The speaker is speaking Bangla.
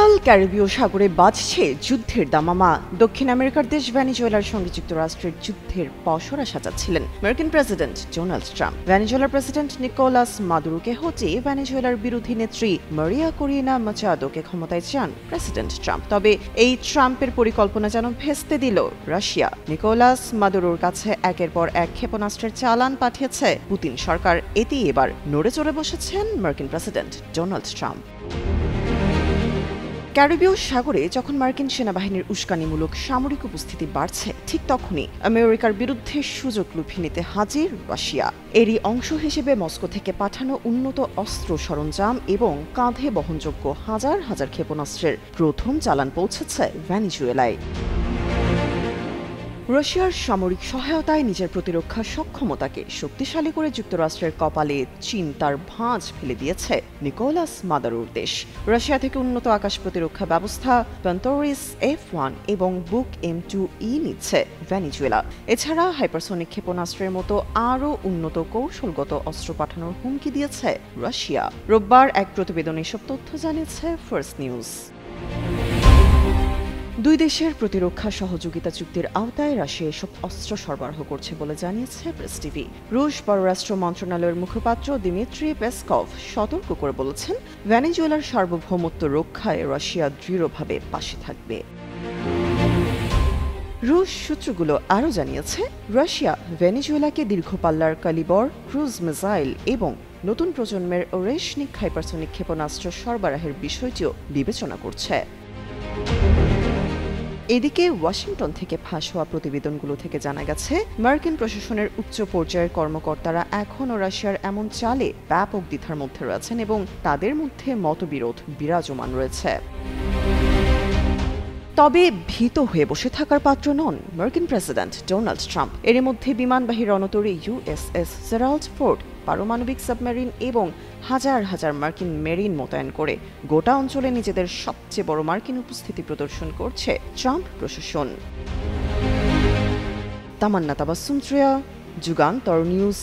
বিশাল ক্যারিবীয় সাগরে বাজছে যুদ্ধের দামামা। দক্ষিণ আমেরিকার দেশ ভেনেজুয়েলার সঙ্গে যুক্তরাষ্ট্রের যুদ্ধের পসরা সাজাচ্ছিলেন মার্কিন প্রেসিডেন্ট ডোনাল্ড ট্রাম্প। ভেনেজুয়েলার প্রেসিডেন্ট নিকোলাস মাদুরোকে হটিয়ে ভেনেজুয়েলার বিরোধী নেত্রী মারিয়া করিনা মাচাদোকে ক্ষমতায় চান প্রেসিডেন্ট ট্রাম্প। তবে এই ট্রাম্পের পরিকল্পনা যেন ভেস্তে দিল রাশিয়া। নিকোলাস মাদুরোর কাছে একের পর এক ক্ষেপণাস্ত্রের চালান পাঠিয়েছে পুতিন সরকার। এতেই এবার নড়ে চড়ে বসেছেন মার্কিন প্রেসিডেন্ট ডোনাল্ড ট্রাম্প। ক্যারিবীয় সাগরে যখন মার্কিন সেনাবাহিনীর উস্কানিমূলক সামরিক উপস্থিতি বাড়ছে, ঠিক তখনই আমেরিকার বিরুদ্ধে সুযোগ লুফে নিতে হাজির রাশিয়া। এরই অংশ হিসেবে মস্কো থেকে পাঠানো উন্নত অস্ত্র সরঞ্জাম এবং কাঁধে বহনযোগ্য হাজার হাজার ক্ষেপণাস্ত্রের প্রথম চালান পৌঁছেছে ভেনেজুয়েলায়। রাশিয়ার সামরিক সহায়তায় নিজের প্রতিরক্ষা সক্ষমতাকে শক্তিশালী করে যুক্তরাষ্ট্রের কপালে চীন তার ভাঁজ ফেলে দিয়েছে নিকোলাস মাদুরোর দেশ। রাশিয়া থেকে উন্নত আকাশ প্রতিরক্ষা ব্যবস্থা প্যান্টোরিস F-1 এবং বুক M2E নিচ্ছে ভেনেজুয়েলা। এছাড়া হাইপারসনিক ক্ষেপণাস্ত্রের মতো আরও উন্নত কৌশলগত অস্ত্র পাঠানোর হুমকি দিয়েছে রাশিয়া। রোববার এক প্রতিবেদনে এসব তথ্য জানিয়েছে ফার্স্ট নিউজ। দুই দেশের প্রতিরক্ষা সহযোগিতা চুক্তির আওতায় রাশিয়া এসব অস্ত্র সরবরাহ করছে বলে জানিয়েছে প্রেস টিভি। রুশ পররাষ্ট্র মন্ত্রণালয়ের মুখপাত্র দিমিত্রি পেসকভ সতর্ক করে বলেছেন, ভেনেজুয়েলার সার্বভৌমত্ব রক্ষায় রাশিয়া দৃঢ়ভাবে পাশে থাকবে। রুশ সূত্রগুলো আরও জানিয়েছে, রাশিয়া ভেনেজুয়েলাকে দীর্ঘপাল্লার কালিবর ক্রুজ মিসাইল এবং নতুন প্রজন্মের ওরেশনিক হাইপারসনিক ক্ষেপণাস্ত্র সরবরাহের বিষয়টিও বিবেচনা করছে। এদিকে ওয়াশিংটন থেকে ফাঁস হওয়া প্রতিবেদনগুলো থেকে জানা গেছে, মার্কিন প্রশাসনের উচ্চ পর্যায়ের কর্মকর্তারা এখনও রাশিয়ার এমন চালে ব্যাপক দ্বিধার মধ্যে রয়েছেন এবং তাদের মধ্যে মতবিরোধ বিরাজমান রয়েছে। তবে ভীত হয়ে বসে থাকার পাত্র নন মার্কিন প্রেসিডেন্ট ডোনাল্ড ট্রাম্প। এর মধ্যে বিমানবাহী রণতরী USS জেরাল্ড ফোর্ড, পারমাণবিক সাবমেরিন এবং হাজার হাজার মার্কিন মেরিন মোতায়েন করে গোটা অঞ্চলে নিজেদের সবচেয়ে বড় মার্কিন উপস্থিতি প্রদর্শন করছে ট্রাম্প প্রশাসন। তামান্না তাবাসসুম, যুগান্তর নিউজ।